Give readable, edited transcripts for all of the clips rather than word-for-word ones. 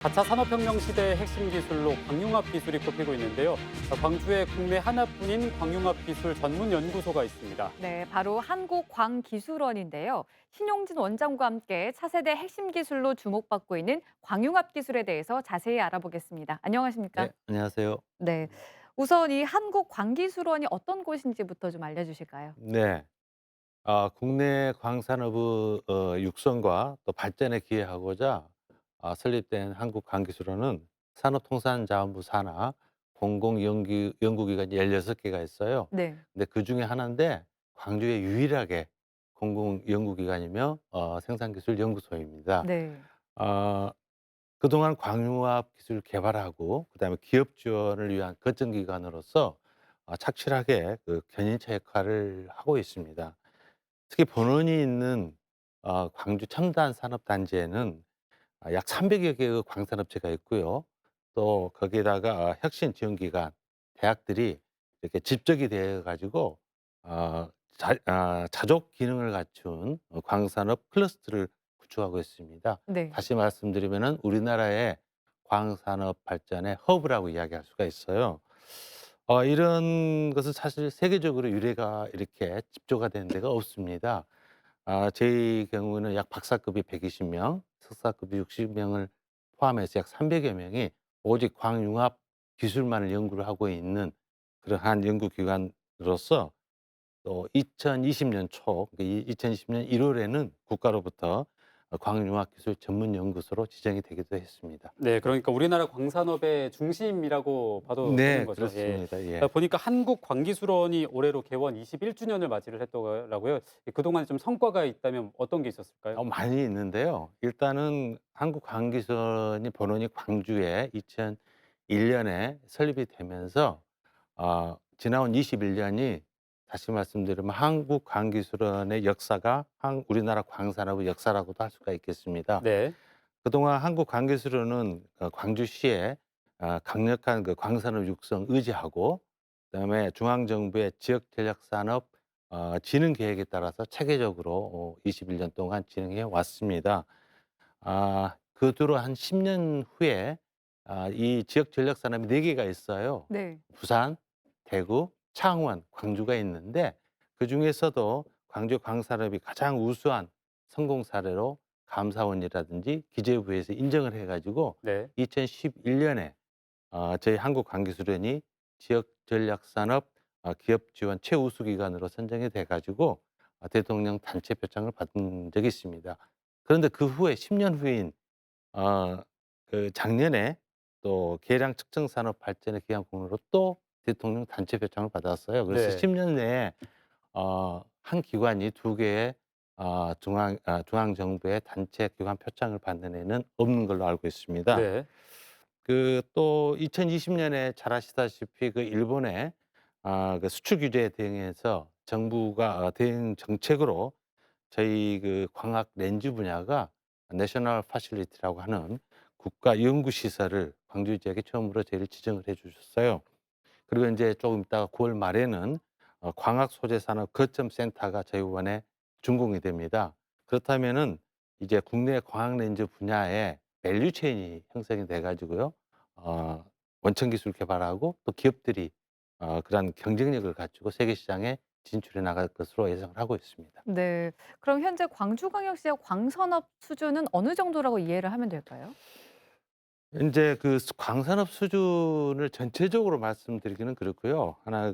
4차 산업혁명 시대의 핵심 기술로 광융합 기술이 꼽히고 있는데요. 광주에 국내 하나뿐인 광융합 기술 전문 연구소가 있습니다. 네, 바로 한국광기술원인데요. 신용진 원장과 함께 차세대 핵심 기술로 주목받고 있는 광융합 기술에 대해서 자세히 알아보겠습니다. 안녕하십니까? 네, 안녕하세요. 네. 우선 이 한국광기술원이 어떤 곳인지부터 좀 알려주실까요? 네. 국내 광산업의 육성과 또 발전에 기여하고자 설립된 한국광기술원은 산업통상자원부 산하 공공연구기관이 16개가 있어요. 네. 근데 그중에 하나인데 광주에 유일하게 공공연구기관이며 생산기술연구소입니다. 네. 어, 그동안 광융화학 기술을 개발하고 그다음에 기업 지원을 위한 거점기관으로서 착실하게 그 견인차 역할을 하고 있습니다. 특히 본원이 있는 광주 첨단 산업 단지에는 약 300여 개의 광산업체가 있고요. 또 거기에다가 혁신 지원 기관, 대학들이 이렇게 집적이 되어 가지고 어 자족 기능을 갖춘 광산업 클러스터를 구축하고 있습니다. 네. 다시 말씀드리면은 우리나라의 광산업 발전의 허브라고 이야기할 수가 있어요. 이런 것은 사실 세계적으로 유례가 이렇게 집조가 된 데가 없습니다. 저희 경우는 약 박사급이 120명, 석사급이 60명을 포함해서 약 300여 명이 오직 광융합 기술만을 연구를 하고 있는 그러한 연구기관으로서 또 2020년 초, 그러니까 2020년 1월에는 국가로부터 광융합기술 전문연구소로 지정이 되기도 했습니다. 네, 그러니까 우리나라 광산업의 중심이라고 봐도 되는 네, 거죠. 예. 그렇습니다. 예. 보니까 한국광기술원이 올해로 개원 21주년을 맞이를 했더라고요. 그동안 좀 성과가 있다면 어떤 게 있었을까요? 많이 있는데요. 일단은 한국광기술원이 본원이 광주에 2001년에 설립이 되면서 지나온 21년이 다시 말씀드리면 한국광기술원의 역사가 우리나라 광산업의 역사라고도 할 수가 있겠습니다. 네. 그동안 한국광기술원은 광주시에 강력한 그 광산업 육성 의지하고 그다음에 중앙정부의 지역전략산업 진흥 계획에 따라서 체계적으로 21년 동안 진행해 왔습니다. 그 뒤로 한 10년 후에 이 지역 전략 산업이 4 개가 있어요. 네. 부산, 대구, 창원, 광주가 있는데 그중에서도 광주 광산업이 가장 우수한 성공 사례로 감사원이라든지 기재부에서 인정을 해 가지고 네. 2011년에 저희 한국광기술원이 지역 전략 산업 기업 지원 최우수 기관으로 선정이 돼 가지고 대통령 단체 표창을 받은 적이 있습니다. 그런데 그 후에 10년 후인 어 작년에 또 계량 측정 산업 발전의 기관군으로 또 대통령 단체 표창을 받았어요. 그래서 네. 10년 내에 한 기관이 2 개의 중앙 정부의 단체 기관 표창을 받는 애는 없는 걸로 알고 있습니다. 네. 그 또 2020 년에 잘 아시다시피 그 일본의 그 수출 규제에 대응해서 정부가 대응 정책으로 저희 그 광학 렌즈 분야가 내셔널 파실리티라고 하는 국가 연구 시설을 광주 지역에 처음으로 저희를 지정을 해 주셨어요. 그리고 인제 조금 있다가 9월 말에는 광학 소재 산업 거점 센터가 저희 원에 준공이 됩니다. 그렇다면은 이제 국내 광학 렌즈 분야에 밸류 체인이 형성이 돼 가지고요. 어 원천 기술 개발하고 또 기업들이 그러한 경쟁력을 갖추고 세계 시장에 진출해 나갈 것으로 예상을 하고 있습니다. 네. 그럼 현재 광주광역시의 광산업 수준은 어느 정도라고 이해를 하면 될까요? 인제 그 광산업 수준을 전체적으로 말씀드리기는 그렇고요. 하나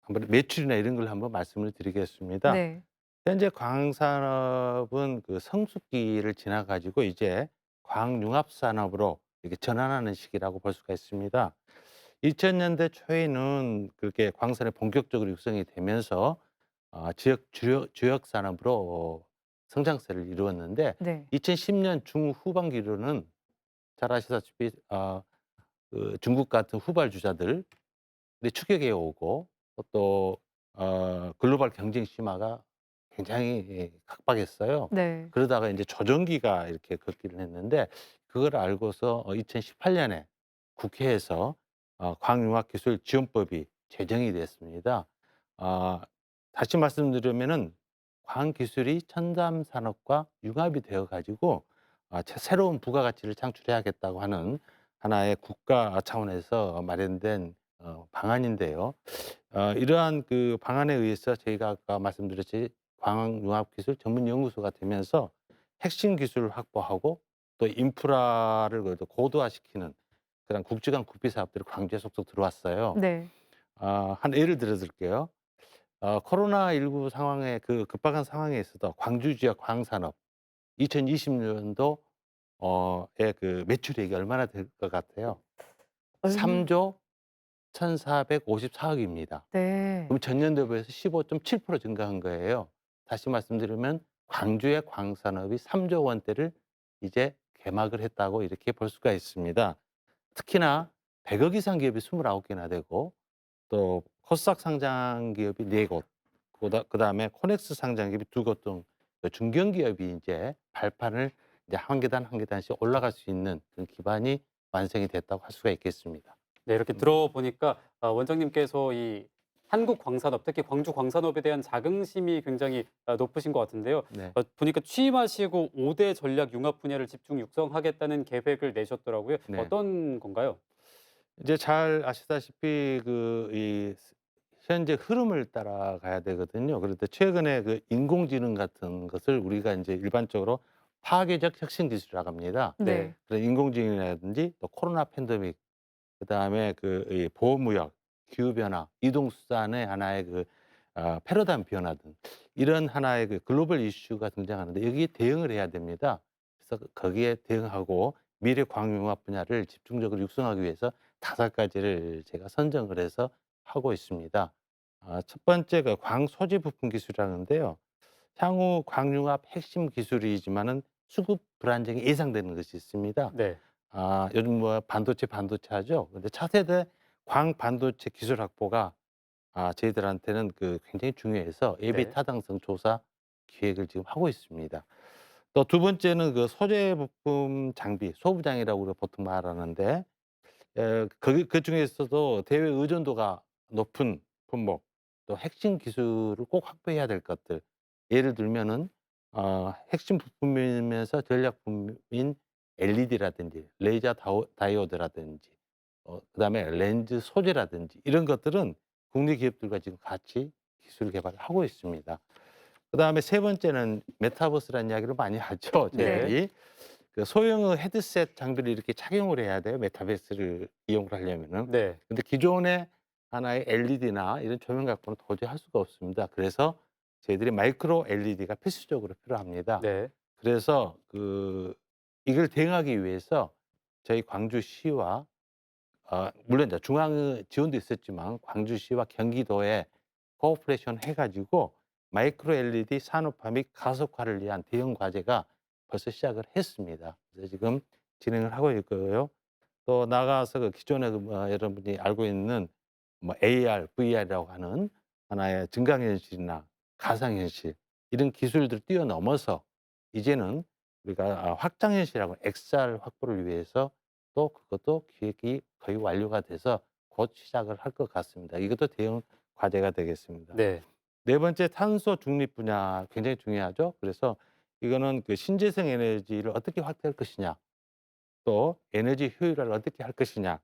한번 매출이나 이런 걸 한번 말씀을 드리겠습니다. 네. 현재 광산업은 그 성숙기를 지나 가지고 이제 광융합 산업으로 이렇게 전환하는 시기라고 볼 수가 있습니다. 2000년대 초에는 그렇게 광산이 본격적으로 육성이 되면서 지역 주력 산업으로 성장세를 이루었는데 네. 2010년 중후반기로는 잘 아시다시피 그 중국 같은 후발주자들이 추격해 오고 또 글로벌 경쟁 심화가 굉장히 각박했어요. 네. 그러다가 인제 조정기가 이렇게 걷기를 했는데 그걸 알고서 2018년에 국회에서 광융합기술지원법이 제정이 됐습니다. 아 다시 말씀드리면은 광기술이 첨단 산업과 융합이 되어 가지고 새로운 부가가치를 창출해야겠다고 하는 하나의 국가 차원에서 마련된 방안인데요. 이러한 그 방안에 의해서 저희가 아까 말씀드렸듯이 광학융합기술 전문연구소가 되면서 핵심 기술을 확보하고 또 인프라를 그래도 고도화시키는 그런 국지간 국비 사업들이 광주에 속속 들어왔어요. 네. 한 예를 들어 드릴게요. 코로나19 상황에 그 급박한 상황에 있어서 광주 지역 광산업 2020년도 에 그 매출액이 얼마나 될 것 같아요? 얼마 3조 1,454 억입니다. 네. 그럼 전년도에 비해서 15.7% 증가한 거예요. 다시 말씀드리면 광주의 광산업이 3조 원대를 이제 개막을 했다고 이렇게 볼 수가 있습니다. 특히나 100억 이상 기업이 29개나 되고 또 코스닥 상장 기업이 4곳, 그다음에 코넥스 상장 기업이 2곳 등 중견기업이 이제 발판을 이제 한 계단 한 계단씩 올라갈 수 있는 그런 기반이 완성이 됐다고 할 수가 있겠습니다. 네, 이렇게 들어보니까 원장님께서 이 한국 광산업, 특히 광주 광산업에 대한 자긍심이 굉장히 높으신 것 같은데요. 네. 보니까 취임하시고 5대 전략 융합 분야를 집중 육성하겠다는 계획을 내셨더라고요. 네. 어떤 건가요? 이제 잘 아시다시피 그 이 현재 흐름을 따라가야 되거든요. 그런데 최근에 그 인공지능 같은 것을 우리가 이제 일반적으로 파괴적 혁신 기술이라고 합니다. 네. 네. 그래서 인공지능이라든지 또 코로나 팬데믹, 그다음에 그 이 보호무역, 기후 변화, 이동 수단의 하나의 그 패러다임 변화 등 이런 하나의 그 글로벌 이슈가 등장하는데 여기에 대응을 해야 됩니다. 그래서 거기에 대응하고 미래 광융합 분야를 집중적으로 육성하기 위해서 5가지를 제가 선정을 해서 하고 있습니다. 첫 번째가 광소재 부품 기술이라는데요. 향후 광융합 핵심 기술이지만은 수급 불안정이 예상되는 것이 있습니다. 네. 요즘 뭐 반도체 하죠. 근데 차세대 광반도체 기술 확보가 저희들한테는 그 굉장히 중요해서 예비 네. 타당성 조사 기획을 지금 하고 있습니다. 또 두 번째는 그 소재 부품 장비, 소부장이라고 우리가 보통 말하는데 그중에서도 대외 의존도가 높은 품목, 또 핵심 기술을 꼭 확보해야 될 것들. 예를 들면은 핵심 부품이면서 전략품인 LED라든지 레이저 다이오드라든지 그다음에 렌즈 소재라든지 이런 것들은 국내 기업들과 지금 같이 기술 개발을 하고 있습니다. 그다음에 세 번째는 메타버스라는 이야기를 많이 하죠, 네. 저희들이. 그 소형의 헤드셋 장비를 이렇게 착용을 해야 돼요, 메타버스를 이용을 하려면은. 네. 근데 기존의 하나의 LED나 이런 조명 갖고는 도저히 할 수가 없습니다. 그래서 저희들이 마이크로 LED가 필수적으로 필요합니다. 네. 그래서 그 이걸 대응하기 위해서 저희 광주시와 물론 이제 중앙의 지원도 있었지만 광주시와 경기도에 코오퍼레이션 해 가지고 마이크로 LED 산업화 및 가속화를 위한 대응 과제가 벌써 시작을 했습니다. 그래서 지금 진행을 하고 있고요. 또 나가서 그 기존에 여러분이 알고 있는 뭐 AR, VR이라고 하는 하나의 증강현실이나 가상현실 이런 기술들을 뛰어넘어서 이제는 우리가 확장현실하고 XR 확보를 위해서 또 그것도 기획이 거의 완료가 돼서 곧 시작을 할 것 같습니다. 이것도 대응 과제가 되겠습니다. 네. 네 번째 탄소 중립 분야 굉장히 중요하죠. 그래서 이거는 그 신재생 에너지를 어떻게 확대할 것이냐, 또 에너지 효율화를 어떻게 할 것이냐,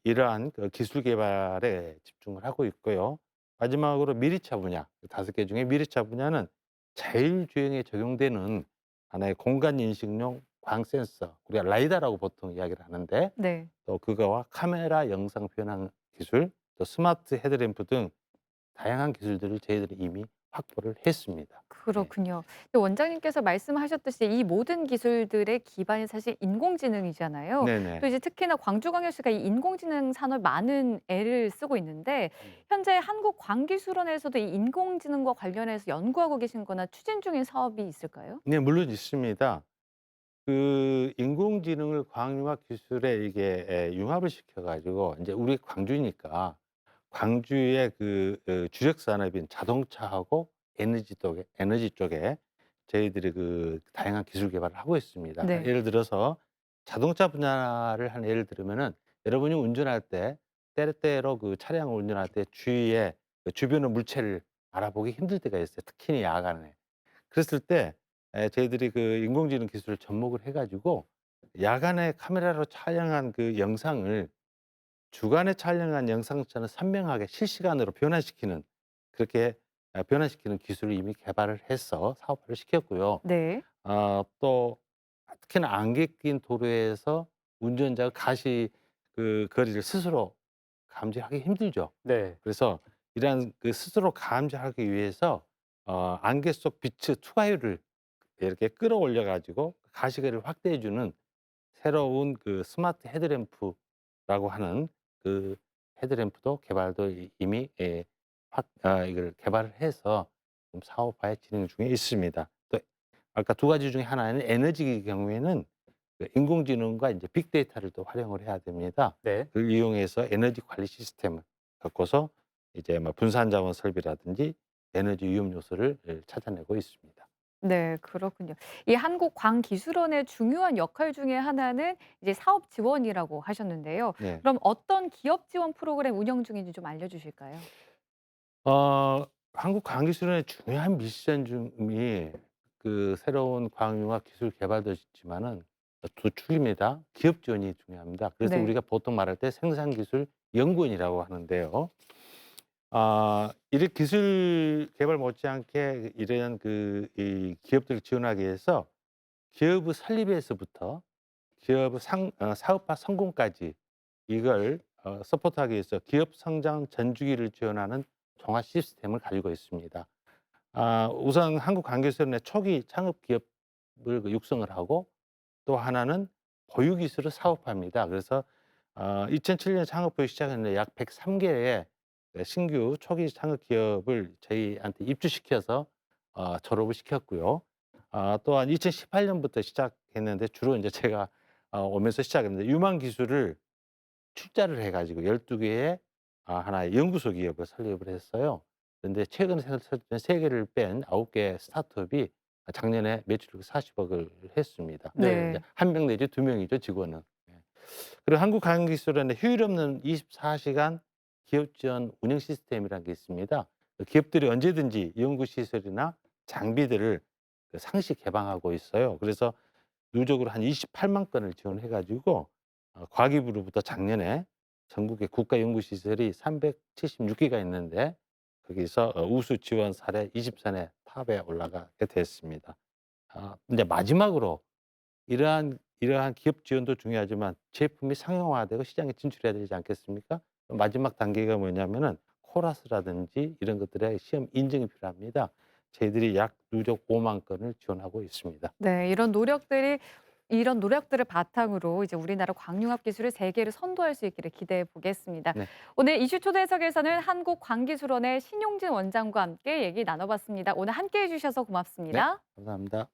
이러한 그 기술 개발에 집중을 하고 있고요. 마지막으로 미리차 분야, 5개 중에 미리차 분야는 자율주행에 적용되는 하나의 공간 인식용 광 센서, 우리가 라이다라고 보통 이야기를 하는데 네. 또 그거와 카메라 영상 변환 기술, 또 스마트 헤드램프 등 다양한 기술들을 저희들이 이미 확보를 했습니다. 네. 그렇군요. 근데 원장님께서 말씀하셨듯이 이 모든 기술들의 기반이 사실 인공지능이잖아요. 네네. 또 이제 특히나 광주광역시가 이 인공지능 산업에 많은 애를 쓰고 있는데 현재 한국광기술원에서도 이 인공지능과 관련해서 연구하고 계신 거나 추진 중인 사업이 있을까요? 네, 물론 있습니다. 그 인공지능을 광융합 기술에 이게 융합을 시켜 가지고 이제 우리 광주니까 광주의 그 주력 산업인 자동차하고 에너지 쪽에 저희들이 그 다양한 기술 개발을 하고 있습니다. 네. 예를 들어서 자동차 분야를 한 예를 들면은 여러분이 운전할 때 때때로 그 차량을 운전할 때 주위에 그 주변의 물체를 알아보기 힘들 때가 있어요. 특히 야간에. 그랬을 때 저희들이 그 인공지능 기술을 접목을 해 가지고 야간에 카메라로 촬영한 그 영상을 주간에 촬영한 영상처럼 선명하게 실시간으로 변환시키는 그렇게 변환시키는 기술을 이미 개발을 해서 사업화를 시켰고요. 네. 또 특히나 안개 낀 도로에서 운전자가 그 거리를 스스로 감지하기 힘들죠. 네. 그래서 이러한 그 스스로 감지하기 위해서 안개 속 빛의 투과율을 이렇게 끌어올려 가지고 가시거리를 확대해 주는 새로운 그 스마트 헤드램프라고 하는 그 헤드램프도 개발도 이미 이걸 개발을 해서 좀 사업화에 진행 중에 있습니다. 또 아까 두 가지 중에 하나는 에너지의 경우에는 그 인공지능과 이제 빅데이터를 또 활용을 해야 됩니다. 네. 그걸 이용해서 에너지 관리 시스템을 갖고서 이제 뭐 분산 자원 설비라든지 에너지 위험 요소를 찾아내고 있습니다. 네, 그렇군요. 이 한국광기술원의 중요한 역할 중에 하나는 이제 사업 지원이라고 하셨는데요. 네. 그럼 어떤 기업 지원 프로그램 운영 중인지 좀 알려주실까요? 한국광기술원의 중요한 미션 중이 그 새로운 광융화 기술 개발도 있지만은 두 축입니다. 기업 지원이 중요합니다. 그래서 네. 우리가 보통 말할 때 생산기술 연구원이라고 하는데요. 이 기술 개발 못지않게 이런 이 기업들을 지원하기 위해서 기업의 설립에서부터 기업의 사업화 성공까지 이걸 서포트하기 위해서 기업 성장 전주기를 지원하는 종합 시스템을 가지고 있습니다. 우선 한국관계수련의 초기 창업 기업을 그 육성을 하고 또 하나는 보유 기술을 사업화합니다. 그래서 2007년 창업부에 시작했는데 약 103개의 신규 초기 창업 기업을 저희한테 입주시켜서 졸업을 시켰고요. 또한 2018년부터 시작했는데 주로 이제 제가 오면서 시작했는데 유망 기술을 출자를 해 가지고 12개의 하나의 연구소 기업을 설립을 했어요. 그런데 최근에 설립된 3개를 뺀 9개 스타트업이 작년에 매출액 40억을 했습니다. 네. 이제 네. 1명 내지 2명이죠, 직원은. 예. 그리고 한국가행기술원의 휴일 없는 24시간 기업 지원 운영 시스템이라는 게 있습니다. 그 기업들이 언제든지 연구 시설이나 장비들을 상시 개방하고 있어요. 그래서 누적으로 한 28만 건을 지원해 가지고 과기부로부터 작년에 전국의 국가연구시설이 376개가 있는데 거기서 우수 지원 사례 20선의 탑에 올라가게 됐습니다. 이제 마지막으로 이러한 기업 지원도 중요하지만 제품이 상용화되고 시장에 진출해야 되지 않겠습니까? 마지막 단계가 뭐냐면은 코라스라든지 이런 것들의 시험 인증이 필요합니다. 저희들이 약 누적 5만 건을 지원하고 있습니다. 네, 이런 노력들을 바탕으로 이제 우리나라 광융합 기술을 세계로 선도할 수 있기를 기대해 보겠습니다. 네. 오늘 이슈 초대석에서는 한국광기술원의 신용진 원장과 함께 얘기 나눠봤습니다. 오늘 함께해 주셔서 네. 고맙습니다. 감사합니다.